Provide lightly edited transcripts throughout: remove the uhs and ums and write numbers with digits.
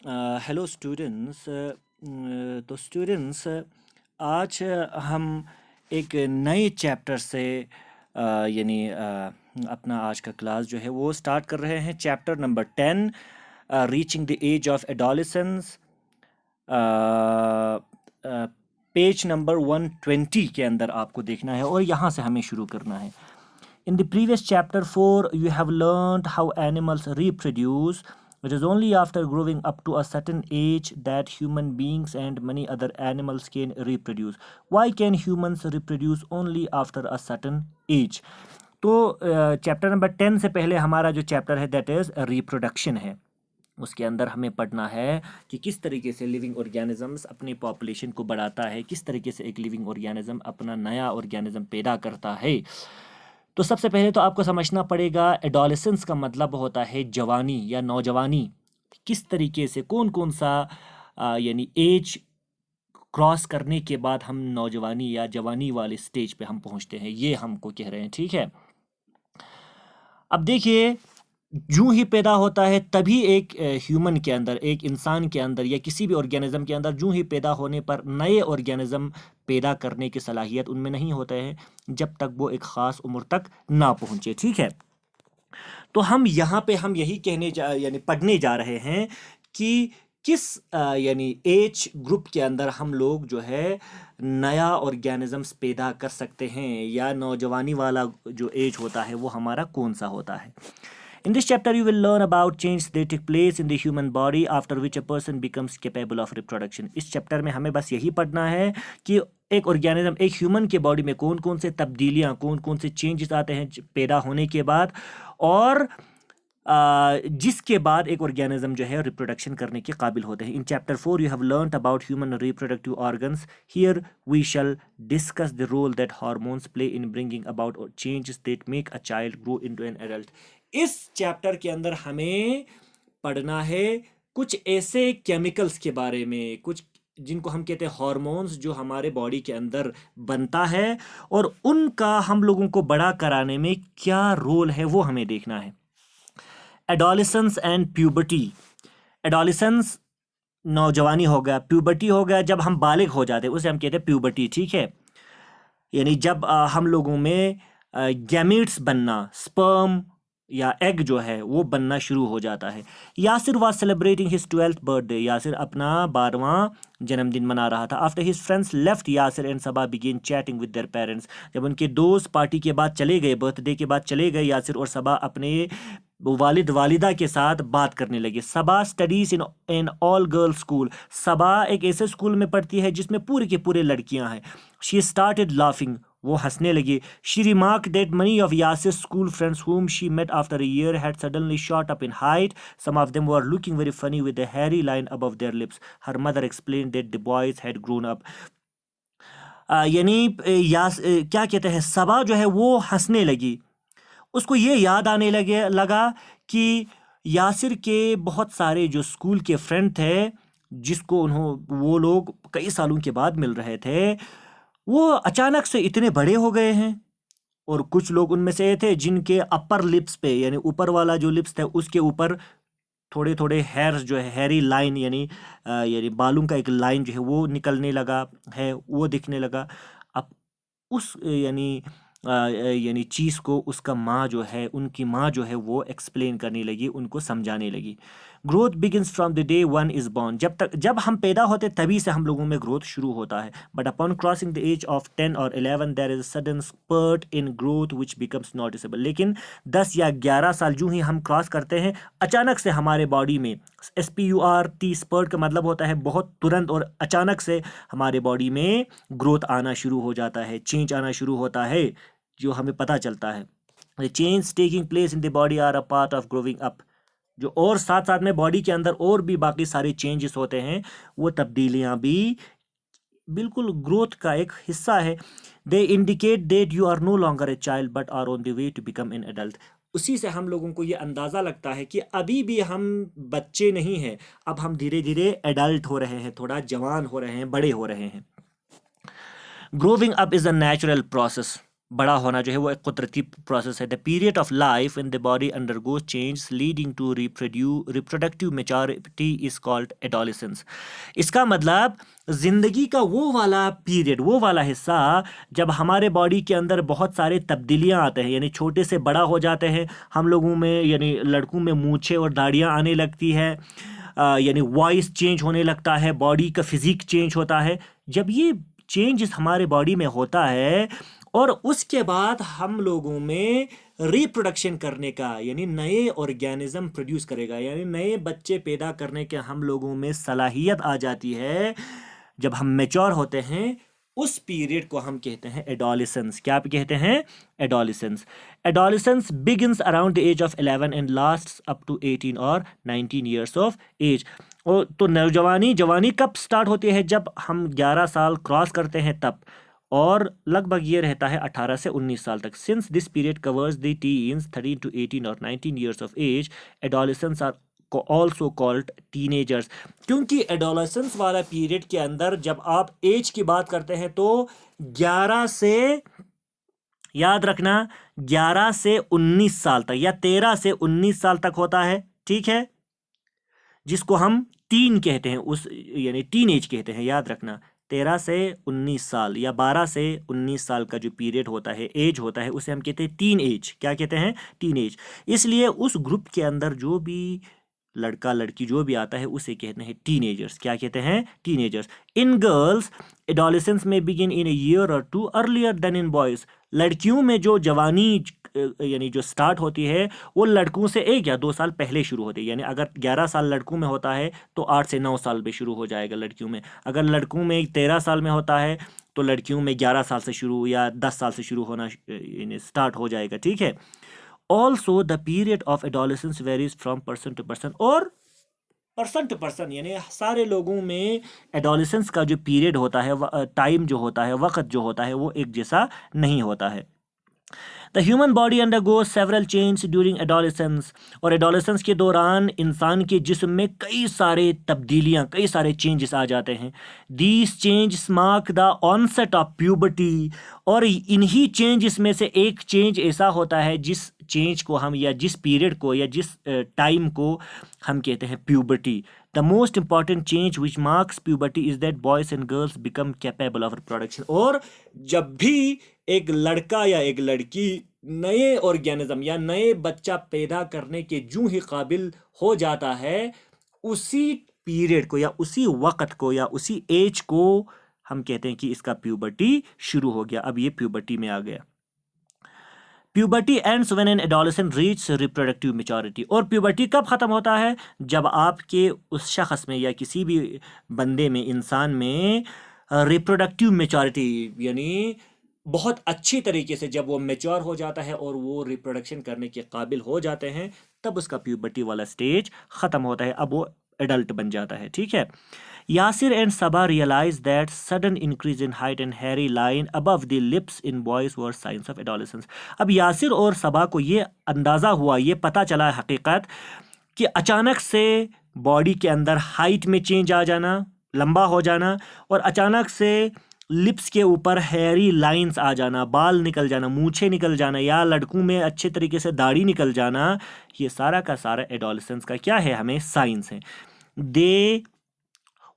Hello students. तो students, आज हम एक नए चैप्टर से अपना आज का क्लास जो है वो स्टार्ट कर रहे हैं। Chapter number 10, reaching the age of adolescence. Page number 120 के अंदर आपको देखना है और यहाँ से हमें शुरू करना है। In the previous chapter 4, you have learned how animals reproduce. It is only after growing up to a certain age that human beings and many other animals can reproduce. Why can humans reproduce only after a certain age? तो chapter number 10 से पहले हमारा जो chapter है that is reproduction है। उसके अंदर हमें पढ़ना है कि किस तरीके से लिविंग ऑर्गेनिजम्स अपनी पॉपुलेशन को बढ़ाता है, किस तरीके से एक लिविंग ऑर्गेनिज्म अपना नया ऑर्गेनिज्म पैदा करता है। तो सबसे पहले तो आपको समझना पड़ेगा एडोलेसेंस का मतलब होता है जवानी या नौजवानी। किस तरीके से कौन कौन सा यानी एज क्रॉस करने के बाद हम नौजवानी या जवानी वाले स्टेज पे हम पहुंचते हैं, ये हमको कह रहे हैं। ठीक है, अब देखिए, जूं ही पैदा होता है तभी एक ह्यूमन के अंदर, एक इंसान के अंदर या किसी भी ऑर्गेनिज्म के अंदर जूं ही पैदा होने पर नए ऑर्गेनिज्म पैदा करने की सलाहियत उनमें नहीं होता है जब तक वो एक ख़ास उम्र तक ना पहुंचे। ठीक है, तो हम यहाँ पे हम यही पढ़ने जा रहे हैं कि किस यानी एज ग्रुप के अंदर हम लोग जो है नया ऑर्गेनिजम्स पैदा कर सकते हैं, या नौजवानी वाला जो एज होता है वो हमारा कौन सा होता है। In this chapter, you will learn about changes that take place in the human body after which a person becomes capable of reproduction. इस चैप्टर में हमें बस यही पढ़ना है कि एक ऑर्गेनिज्म, एक ह्यूमन के बॉडी में कौन कौन से तब्दीलियाँ, कौन कौन से चेंजेस आते हैं पैदा होने के बाद, और जिसके बाद एक ऑर्गेनिज्म जो है रिप्रोडक्शन करने के काबिल होते हैं। In chapter 4 you have learned about human reproductive organs. Here we shall discuss the role that hormones play in bringing about changes that make a child grow into an adult. इस chapter के अंदर हमें पढ़ना है कुछ ऐसे chemicals के बारे में, कुछ जिनको हम कहते हैं हार्मोन्स, जो हमारे बॉडी के अंदर बनता है और उनका हम लोगों को बड़ा कराने में क्या रोल है वो हमें देखना है। Adolescence and puberty. एडोलेसेंस नौजवानी हो गया, प्यूबर्टी हो गया जब हम बालिग हो जाते हैं, उसे हम कहते हैं प्यूबर्टी। ठीक है, यानी जब हम लोगों में गैमेट्स बनना, स्पर्म या एग जो है वो बनना शुरू हो जाता है। Yasir was celebrating his 12th birthday. Yasir अपना 12वां जन्मदिन मना रहा था। After his friends left, Yasir and Saba begin chatting with their parents. जब उनके दोस्त पार्टी के बाद चले गए, बर्थडे के बाद चले गए, यासिर और सबा अपने वालिद वालिदा के साथ बात करने लगे। Saba studies in in all girl school. Saba एक ऐसे स्कूल में पढ़ती है जिसमें पूरे के पूरे लड़कियां हैं। शी स्टार्टेड लाफिंग, वो हंसने लगी। She remarked that many of Yasir's school friends whom she met after a year had suddenly shot up in height. Some of them were looking very funny with a hairy line above their lips. Her mother explained that the boys had grown up. क्या कहते हैं, सबा जो है वो हंसने लगी। उसको ये याद आने लगा कि यासिर के बहुत सारे जो स्कूल के फ्रेंड थे, जिसको वो लोग कई सालों के बाद मिल रहे थे, वो अचानक से इतने बड़े हो गए हैं। और कुछ लोग उनमें से थे जिनके अपर लिप्स पे, यानी ऊपर वाला जो लिप्स था उसके ऊपर थोड़े थोड़े हेयर्स जो है, हेयरी लाइन यानी बालों का एक लाइन जो है वो निकलने लगा है, वो दिखने लगा। अब उस यानी चीज़ को उसका माँ जो है, उनकी माँ जो है वो एक्सप्लेन करने लगी, उनको समझाने लगी। Growth begins from the day one is born. जब हम पैदा होते तभी से हम लोगों में ग्रोथ शुरू होता है। But upon crossing the age of 10 और 11 there is sudden spurt in growth which becomes noticeable. लेकिन 10 या 11 साल जूँ ही हम क्रॉस करते हैं, अचानक से हमारे बॉडी में SPURT, स्पर्ट का मतलब होता है बहुत तुरंत और अचानक से हमारे बॉडी में ग्रोथ आना शुरू हो जाता है, चेंज आना शुरू होता है, जो हमें पता चलता है। The change taking place in the body are a part of growing up. जो और साथ साथ में बॉडी के अंदर और भी बाकी सारे चेंजेस होते हैं, वो तब्दीलियां भी बिल्कुल ग्रोथ का एक हिस्सा है। They indicate that you are no longer a child but are on the way to become an adult. उसी से हम लोगों को ये अंदाज़ा लगता है कि अभी भी हम बच्चे नहीं हैं, अब हम धीरे धीरे एडल्ट हो रहे हैं, थोड़ा जवान हो रहे हैं, बड़े हो रहे हैं। Growing up is a natural process. बड़ा होना जो है वो एक कुदरती प्रोसेस है। The period of life in the body undergoes change leading to reproductive maturity is called adolescence. इसका मतलब ज़िंदगी का वो वाला पीरियड, वो वाला हिस्सा जब हमारे बॉडी के अंदर बहुत सारे तब्दीलियां आते हैं, यानी छोटे से बड़ा हो जाते हैं हम लोगों में, यानी लड़कों में मूछें और दाढ़ियां आने लगती है, यानी वॉइस चेंज होने लगता है, बॉडी का फिजिक चेंज होता है। जब ये चेंजेस हमारे बॉडी में होता है और उसके बाद हम लोगों में रिप्रोडक्शन करने का, यानी नए ऑर्गेनिज्म प्रोड्यूस करेगा, यानी नए बच्चे पैदा करने के हम लोगों में सलाहियत आ जाती है, जब हम मैच्योर होते हैं, उस पीरियड को हम कहते हैं एडोलेसेंस। क्या कहते हैं? Adolescence. Adolescence begins around the age of 11 and lasts up to 18 और 19 ईयर्स ऑफ एज। और तो जवानी कब स्टार्ट होती है? जब हम 11 साल क्रॉस करते हैं तब, और लगभग ये रहता है 18 से 19 साल तक। Since this period covers the teens 13 to 18 और 19 years of age, adolescence are also called teenagers. क्योंकि एडोलेसेंस वाला पीरियड के अंदर जब आप एज की बात करते हैं तो 11 से, याद रखना, 11 से 19 साल तक या 13 से 19 साल तक होता है, ठीक है, जिसको हम टीन कहते हैं, उस यानी टीन एज कहते हैं। याद रखना, 13 से 19 साल या 12 से 19 साल का जो पीरियड होता है, एज होता है, उसे हम कहते हैं टीन एज। क्या कहते हैं? Teen age. इसलिए उस ग्रुप के अंदर जो भी लड़का लड़की जो भी आता है उसे कहते हैं टीनेजर्स। क्या कहते हैं? टीनेजर्स। इन गर्ल्स एडोलेसेंस में begin in a year or two earlier than in boys. लड़कियों में जो जवानी यानी जो स्टार्ट होती है वो लड़कों से 1 या 2 साल पहले शुरू होती है। यानी अगर 11 साल लड़कों में होता है तो 8 से 9 साल में शुरू हो जाएगा लड़कियों में। अगर लड़कों में 13 साल में होता है तो लड़कियों में 11 साल से शुरू या 10 साल से शुरू होना यानी स्टार्ट हो जाएगा, ठीक है। Also the period of adolescence varies from person to person, और पर्सन टू पर्सन यानी सारे लोगों में एडोलेसेंस का जो पीरियड होता है, टाइम जो होता है, वक्त जो होता है, वो एक जैसा नहीं होता है। The human body undergoes several change during adolescence, और एडोलेसेंस के दौरान इंसान के जिस्म में कई सारे तब्दीलियां, कई सारे चेंजेस आ जाते हैं। These changes mark the onset of puberty, और इन्हीं चेंजेस में से एक चेंज ऐसा होता है जिस चेंज को हम, या जिस पीरियड को, या जिस टाइम को हम कहते हैं puberty. The most important change which marks puberty is that boys and girls become capable of reproduction. और जब भी एक लड़का या एक लड़की नए ऑर्गेनिज्म या नए बच्चा पैदा करने के जूं ही काबिल हो जाता है, उसी पीरियड को या उसी वक्त को या उसी एज को हम कहते हैं कि इसका प्यूबर्टी शुरू हो गया, अब ये प्यूबर्टी में आ गया। Puberty ends when an adolescent reach reproductive maturity. और प्यूबर्टी कब ख़त्म होता है? जब आपके उस शख्स में या किसी भी बंदे में, इंसान में रिप्रोडक्टिव मैच्योरिटी यानी बहुत अच्छी तरीके से जब वो मैच्योर हो जाता है और वो रिप्रोडक्शन करने के काबिल हो जाते हैं, तब उसका प्यूबर्टी वाला स्टेज ख़त्म होता है, अब वो एडल्ट बन जाता है, ठीक है। Yasir and Sabah realized that sudden increase in height and hairy line above the lips in boys were signs of adolescence. अब यासिर और सबा को ये अंदाज़ा हुआ, ये पता चला हकीकत कि अचानक से बॉडी के अंदर हाइट में चेंज आ जाना, लंबा हो जाना, और अचानक से लिप्स के ऊपर हेयरी लाइंस आ जाना, बाल निकल जाना, मूछें निकल जाना, या लड़कों में अच्छे तरीके से दाढ़ी निकल जाना, ये सारा का सारा एडोलेसेंस का क्या है? हमें साइंस है। दे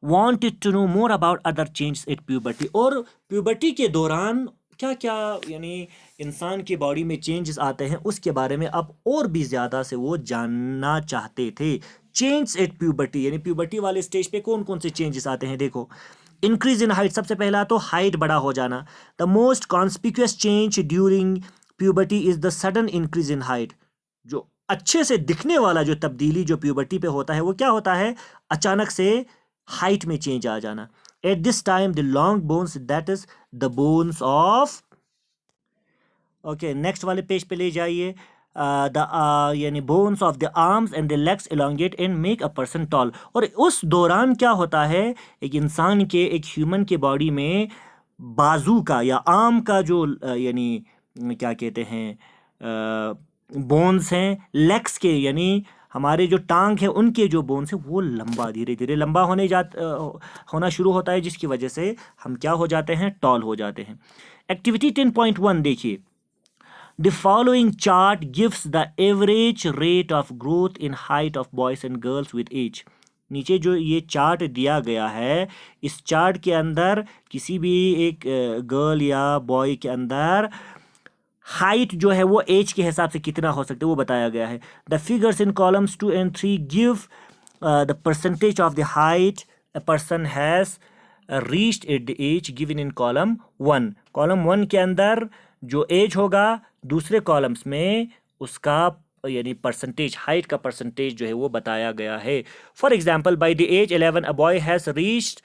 wanted to know more about other changes at puberty, और प्यूबर्टी के दौरान क्या क्या यानी इंसान की बॉडी में चेंजेस आते हैं उसके बारे में अब और भी ज़्यादा से वो जानना चाहते थे। चेंज एट प्यूबर्टी यानी प्यूबर्टी वाले स्टेज पे कौन कौन से चेंजेस आते हैं? देखो, इंक्रीज इन हाइट, सबसे पहला तो हाइट बड़ा हो जाना। The most conspicuous change during puberty is the sudden increase in height. जो अच्छे से दिखने वाला जो तब्दीली जो प्यूबर्टी पे होता है वो क्या होता है? अचानक से हाइट में चेंज आ जाना। At this time the long bones, that is the bones of, okay next वाले पेज पे ले जाइए। द यानी bones of the arms and the legs elongate and make a person tall. और उस दौरान क्या होता है? एक इंसान के, एक ह्यूमन के बॉडी में बाजू का या आर्म का जो क्या कहते हैं बोन्स हैं, लेग्स के यानी हमारे जो टांग है उनके जो बोन्स है वो लंबा धीरे धीरे लंबा होना शुरू होता है, जिसकी वजह से हम क्या हो जाते हैं, टॉल हो जाते हैं। एक्टिविटी 10.1 देखिए, the following chart gives the average rate of growth in height of boys and girls with age. नीचे जो ये चार्ट दिया गया है, इस चार्ट के अंदर किसी भी एक गर्ल या बॉय के अंदर हाइट जो है वो एज के हिसाब से कितना हो सकता है वो बताया गया है। The figures in columns 2 and 3 give the percentage of the height a person has reached at the age given in column 1। Column 1 के अंदर जो एज होगा, दूसरे कॉलम्स में उसका यानी परसेंटेज, हाइट का परसेंटेज जो है वो बताया गया है। For example, by the age 11 a boy has reached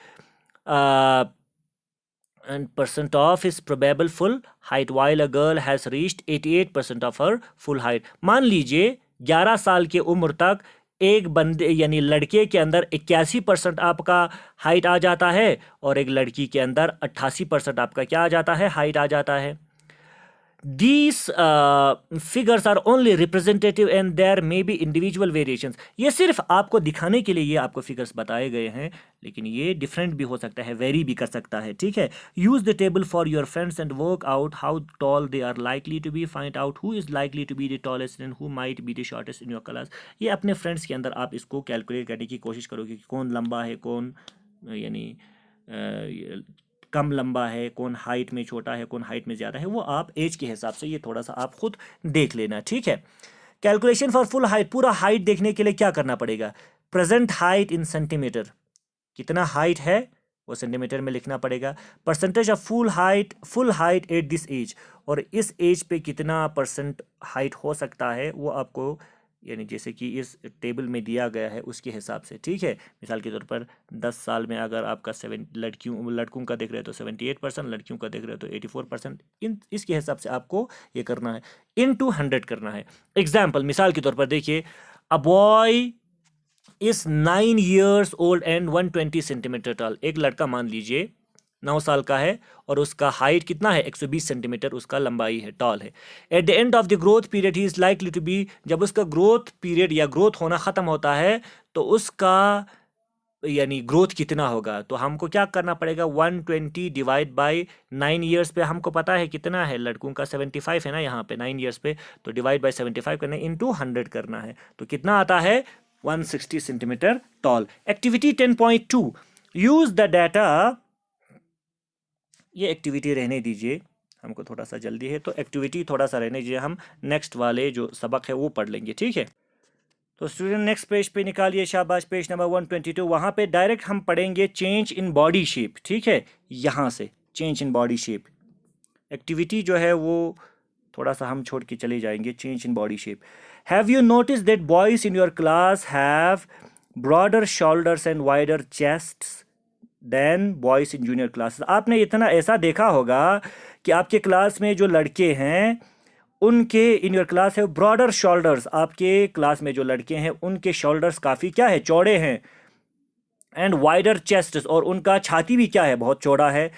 and percent of his probable full height while a girl has reached 88% of her full height। मान लीजिए 11 साल की उम्र तक एक बंदे यानी लड़के के अंदर 81% आपका हाइट आ जाता है और एक लड़की के अंदर 88% आपका क्या आ जाता है, हाइट आ जाता है। These figures are only representative and there may be individual variations। ये सिर्फ आपको दिखाने के लिए ये आपको फिगर्स बताए गए हैं, लेकिन ये डिफरेंट भी हो सकता है, वेरी भी कर सकता है, ठीक है। Use the table for your friends and work out how tall they are likely to be, find out who is likely to be the tallest and who might be the shortest in your class. ये अपने friends के अंदर आप इसको calculate करने की कोशिश करोगे कि कौन लंबा है, कौन यानी कम लंबा है, कौन हाइट में छोटा है, कौन हाइट में ज़्यादा है, वो आप एज के हिसाब से ये थोड़ा सा आप खुद देख लेना, ठीक है। कैलकुलेशन फॉर फुल हाइट, पूरा हाइट देखने के लिए क्या करना पड़ेगा, प्रेजेंट हाइट इन सेंटीमीटर, कितना हाइट है वो सेंटीमीटर में लिखना पड़ेगा। Percentage of full height at this age, और इस एज पे कितना परसेंट हाइट हो सकता है वो आपको यानी जैसे कि इस टेबल में दिया गया है उसके हिसाब से, ठीक है। मिसाल के तौर पर 10 साल में अगर आपका लड़कों का देख रहे हो तो 78%, लड़कियों का देख रहे हो तो 84%, इसके हिसाब से आपको ये करना है, इनटू 100 करना है। एग्जाम्पल, मिसाल के तौर पर देखिए, a boy is 9 years old and 120 centimetre toll. एक लड़का मान लीजिए 9 साल का है और उसका हाइट कितना है, 120 सेंटीमीटर उसका लंबाई है, टॉल है। At the end of the growth period he is likely to be, जब उसका ग्रोथ पीरियड या ग्रोथ होना ख़त्म होता है तो उसका यानी ग्रोथ कितना होगा, तो हमको क्या करना पड़ेगा, 120 डिवाइड बाई 9 ईयर्स पे हमको पता है कितना है, लड़कों का 75 है ना यहाँ पे 9 ईयर्स पे, तो डिवाइड बाई 75 करना है, इंटू 100 करना है, तो कितना आता है 160 centimetre toll. Activity 10.2 use the data, ये एक्टिविटी रहने दीजिए, हमको थोड़ा सा जल्दी है तो एक्टिविटी थोड़ा सा रहने दीजिए, हम नेक्स्ट वाले जो सबक है वो पढ़ लेंगे, ठीक है। तो स्टूडेंट नेक्स्ट पेज पे निकालिए, शाबाश, पेज नंबर 122, वहाँ पे डायरेक्ट हम पढ़ेंगे चेंज इन बॉडी शेप, ठीक है। यहाँ से change in body shape activity जो है वो थोड़ा सा हम छोड़ के चले जाएंगे। Change in body shape, have you notice that boys in your class have broader shoulders and wider chests than boys in junior classes. आपने इतना ऐसा देखा होगा कि आपके क्लास में जो लड़के हैं उनके, इन योर क्लास है ब्रॉडर शोल्डर्स, आपके क्लास में जो लड़के हैं उनके शोल्डर्स काफ़ी क्या है, चौड़े हैं, एंड वाइडर चेस्ट, और उनका छाती भी क्या है, बहुत चौड़ा है।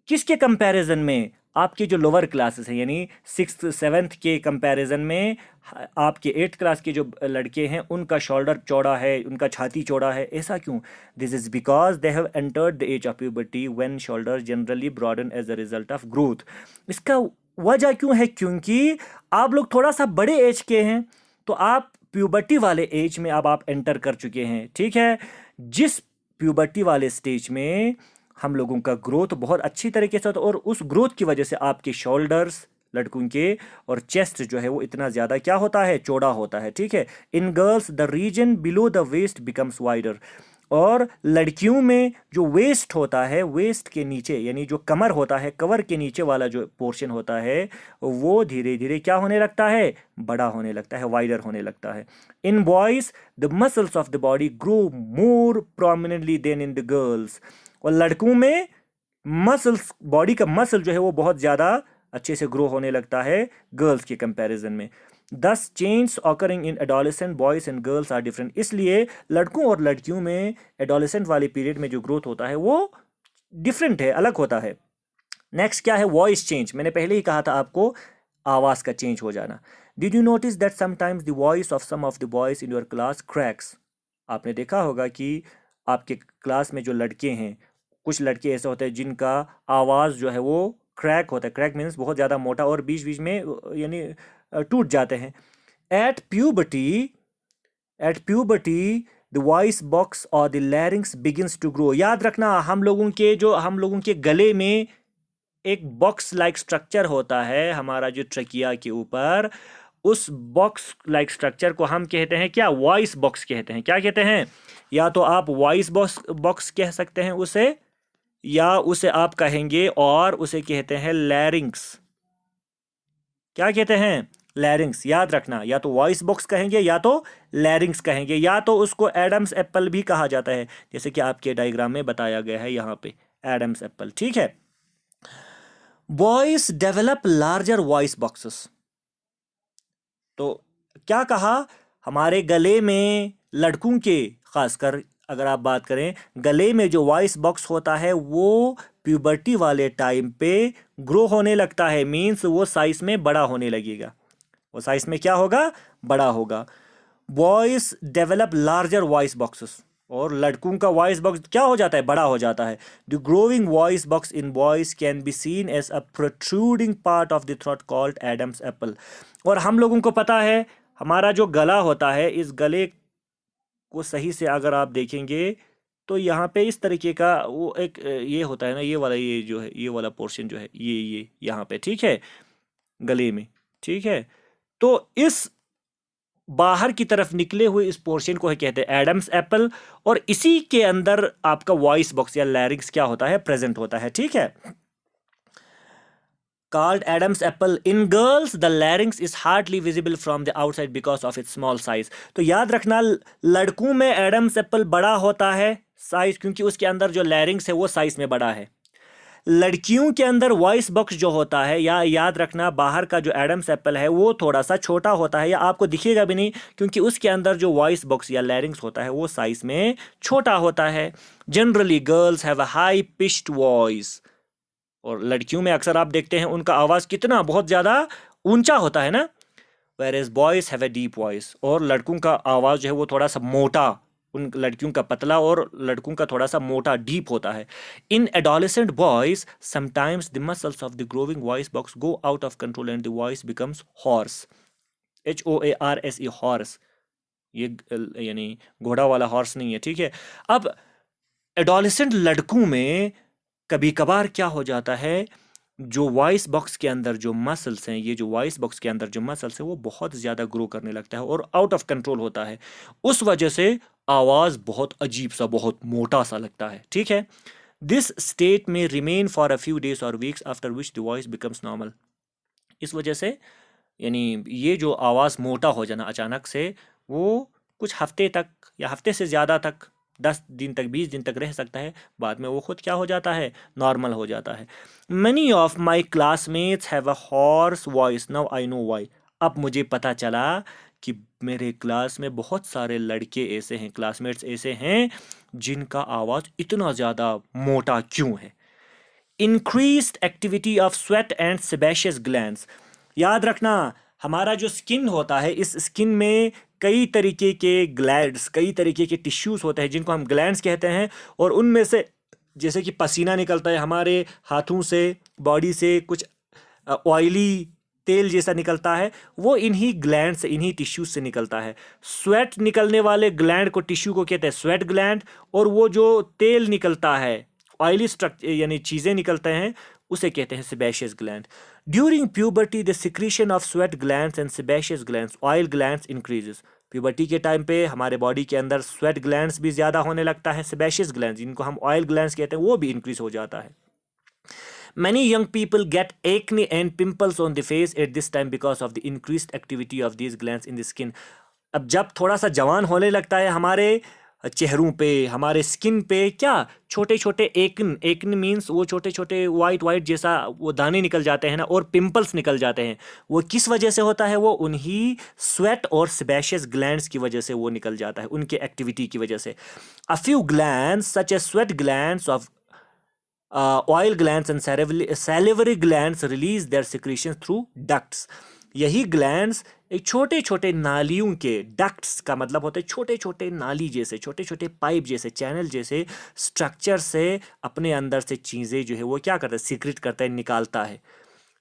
किसके कंपैरिजन में, आपके जो लोअर क्लासेस हैं यानी 6th 7th के कंपैरिजन में आपके 8th क्लास के जो लड़के हैं उनका शोल्डर चौड़ा है, उनका छाती चौड़ा है। ऐसा क्यों, this is because they have entered the age of puberty when shoulder generally broaden as a result of growth. इसका वजह क्यों है, क्योंकि आप लोग थोड़ा सा बड़े एज के हैं, तो आप प्यूबर्टी वाले एज में अब आप एंटर कर चुके हैं, ठीक है। जिस प्यूबर्टी वाले स्टेज में हम लोगों का ग्रोथ बहुत अच्छी तरीके से होता है, और उस ग्रोथ की वजह से आपके शोल्डर्स लड़कों के और चेस्ट जो है वो इतना ज़्यादा क्या होता है, चौड़ा होता है, ठीक है। In girls the region below the waist becomes wider, और लड़कियों में जो वेस्ट होता है, वेस्ट के नीचे यानी जो कमर होता है, कवर के नीचे वाला जो पोर्शन होता है वो धीरे धीरे क्या होने लगता है, बड़ा होने लगता है, वाइडर होने लगता है। In boys the muscles of the body grow more prominently than in the girls, और लड़कों में मसल्स, बॉडी का मसल जो है वो बहुत ज़्यादा अच्छे से ग्रो होने लगता है गर्ल्स के कंपैरिजन में। Thus change occurring in adolescent boys and girls are different, इसलिए लड़कों और लड़कियों में एडोलेसेंट वाले पीरियड में जो ग्रोथ होता है वो डिफरेंट है, अलग होता है। नेक्स्ट क्या है, वॉइस चेंज। मैंने पहले ही कहा था आपको, आवाज़ का चेंज हो जाना। Did you notice that sometimes the voice of some of the boys in your class cracks? आपने देखा होगा कि आपके क्लास में जो लड़के हैं, कुछ लड़के ऐसे होते हैं जिनका आवाज़ जो है वो क्रैक होता है। क्रैक मीन्स बहुत ज़्यादा मोटा और बीच बीच में यानी टूट जाते हैं। At puberty at puberty the voice box और the larynx begins to grow. याद रखना, हम लोगों के गले में एक बॉक्स लाइक स्ट्रक्चर होता है, हमारा जो ट्रकिया के ऊपर, उस बॉक्स लाइक स्ट्रक्चर को हम कहते हैं क्या? वॉइस बॉक्स कहते हैं। क्या कहते हैं? या तो आप वॉइस बॉक्स बॉक्स कह सकते हैं उसे, या उसे आप कहेंगे और उसे कहते हैं लैरिंग्स। क्या कहते हैं? लैरिंग्स। याद रखना, या तो वॉइस बॉक्स कहेंगे या तो लैरिंग्स कहेंगे, या तो उसको एडम्स एप्पल भी कहा जाता है, जैसे कि आपके डायग्राम में बताया गया है यहाँ पे, एडम्स एप्पल। ठीक है। Boys develop larger voice boxes. तो क्या कहा? हमारे गले में, लड़कों के खासकर अगर आप बात करें, गले में जो वॉइस बॉक्स होता है वो प्यूबर्टी वाले टाइम पे ग्रो होने लगता है। मीन्स वो साइज में बड़ा होने लगेगा। वो साइज में क्या होगा? बड़ा होगा। Boys develop larger voice boxes, और लड़कों का वॉइस बॉक्स क्या हो जाता है? बड़ा हो जाता है। The growing voice box in boys can be seen as a protruding part of the throat called Adam's apple. और हम लोगों को पता है, हमारा जो गला होता है, इस गले को सही से अगर आप देखेंगे तो यहाँ पे इस तरीके का वो एक ये होता है ना, ये वाला, ये जो है, ये वाला पोर्शन जो है, ये यहाँ पे, ठीक है, गले में। ठीक है। तो इस बाहर की तरफ निकले हुए इस पोर्शन को कहते हैं एडम्स एप्पल, और इसी के अंदर आपका वॉइस बॉक्स या लैरिंग्स क्या होता है? प्रेजेंट होता है। ठीक है। Called Adam's apple. In girls, the larynx is hardly visible from the outside because of its small size. तो याद रखना, लड़कों में एडम्स एप्पल बड़ा होता है साइज, क्योंकि उसके अंदर जो लैरिंग्स है वो साइज में बड़ा है। लड़कियों के अंदर वॉइस बॉक्स जो होता है, या याद रखना, बाहर का जो एडम्स एप्पल है वो थोड़ा सा छोटा होता है, या आपको दिखेगा भी नहीं, क्योंकि उसके अंदर जो वॉइस बॉक्स या लैरिंग्स होता है वो साइज में छोटा होता है। Generally girls have a high pitched voice, और लड़कियों में अक्सर आप देखते हैं उनका आवाज कितना बहुत ज्यादा ऊंचा होता है ना। whereas boys have a deep voice, और लड़कों का आवाज जो है वो थोड़ा सा मोटा, उन लड़कियों का पतला और लड़कों का थोड़ा सा मोटा, डीप होता है। In adolescent boys sometimes the muscles of the growing voice box go out of control and the voice becomes hoarse. HOARSE, hoarse. ये यानी घोड़ा वाला हॉर्स नहीं है। ठीक है। अब एडोलेसेंट लड़कों में कभी कभार क्या हो जाता है, जो वॉइस बॉक्स के अंदर जो मसल्स हैं, ये जो वॉइस बॉक्स के अंदर जो मसल्स हैं वो बहुत ज़्यादा ग्रो करने लगता है और आउट ऑफ कंट्रोल होता है। उस वजह से आवाज़ बहुत अजीब सा, बहुत मोटा सा लगता है। ठीक है। दिस स्टेट में remain for a few days और weeks after which the voice becomes normal. इस वजह से यानी ये जो आवाज़ मोटा हो जाना अचानक से, वो कुछ हफ्ते तक या हफ्ते से ज़्यादा तक, 10 दिन तक, 20 दिन तक रह सकता है। बाद में वो खुद क्या हो जाता है? नॉर्मल हो जाता है। Money of my classmates have a horse voice, now I know why. अब मुझे पता चला कि मेरे क्लास में बहुत सारे लड़के ऐसे हैं, क्लासमेट्स ऐसे हैं जिनका आवाज़ इतना ज़्यादा मोटा क्यों है। Increased activity of sweat and sebaceous glands. याद रखना, हमारा जो स्किन होता है, इस स्किन में कई तरीके के ग्लैंड्स, कई तरीके के टिश्यूज होते हैं जिनको हम ग्लैंड्स कहते हैं, और उनमें से जैसे कि पसीना निकलता है हमारे हाथों से, बॉडी से कुछ ऑयली तेल जैसा निकलता है, वो इन्हीं ग्लैंड से, इन्हीं टिश्यूज से निकलता है। स्वेट निकलने वाले ग्लैंड को, टिश्यू को कहते हैं स्वेट ग्लैंड, और वो जो तेल निकलता है, ऑयली स्ट्रक्चर यानी चीज़ें निकलते हैं, उसे कहते हैं sebaceous gland. During puberty the secretion of sweat glands and sebaceous glands, oil glands increases. Puberty के टाइम पे हमारे बॉडी के अंदर स्वेट ग्लैंड्स भी ज़्यादा होने लगता है, सेबेशियस ग्लैंड्स जिनको हम ऑयल ग्लैंड्स कहते हैं वो भी इंक्रीज हो जाता है। Many young people get acne and pimples on the face at this time because of the increased activity of these glands in the skin. अब जब थोड़ा सा जवान होने लगता है हमारे चेहरों पे, हमारे स्किन पे क्या छोटे छोटे एकन मीन्स वो छोटे छोटे वाइट जैसा वो दाने निकल जाते हैं ना, और पिंपल्स निकल जाते हैं। वो किस वजह से होता है? वो उन्हीं स्वेट और सेबेशियस ग्लैंड्स की वजह से वो निकल जाता है, उनके एक्टिविटी की वजह से। A few glands such as sweat glands of oil glands and salivary glands release their secretions through ducts. यही ग्लैंड्स एक छोटे छोटे नालियों के, डक्ट्स का मतलब होता है छोटे छोटे नाली जैसे, छोटे छोटे पाइप जैसे, चैनल जैसे स्ट्रक्चर से अपने अंदर से चीज़ें जो है वो क्या करता है, सीक्रेट करता है, निकालता है.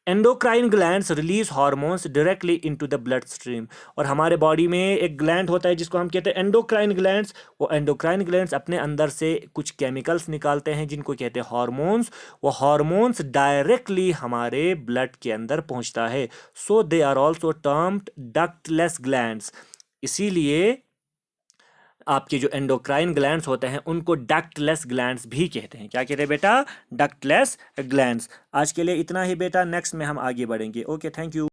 Endocrine glands release hormones directly into the blood stream. और हमारे बॉडी में एक ग्लैंड होता है जिसको हम कहते हैं एंडोक्राइन ग्लैंड्स. वो एंडोक्राइन ग्लैंड्स अपने अंदर से कुछ केमिकल्स निकालते हैं जिनको कहते हैं हार्मोन्स. वो हार्मोन्स डायरेक्टली हमारे ब्लड के अंदर पहुंचता है. So they are also termed ductless glands. इसीलिए आपके जो एंडोक्राइन ग्लैंड्स होते हैं उनको डक्टलेस ग्लैंड्स भी कहते हैं. क्या कहते हैं बेटा? Ductless glands. आज के लिए इतना ही बेटा, नेक्स्ट में हम आगे बढ़ेंगे. Okay, thank you.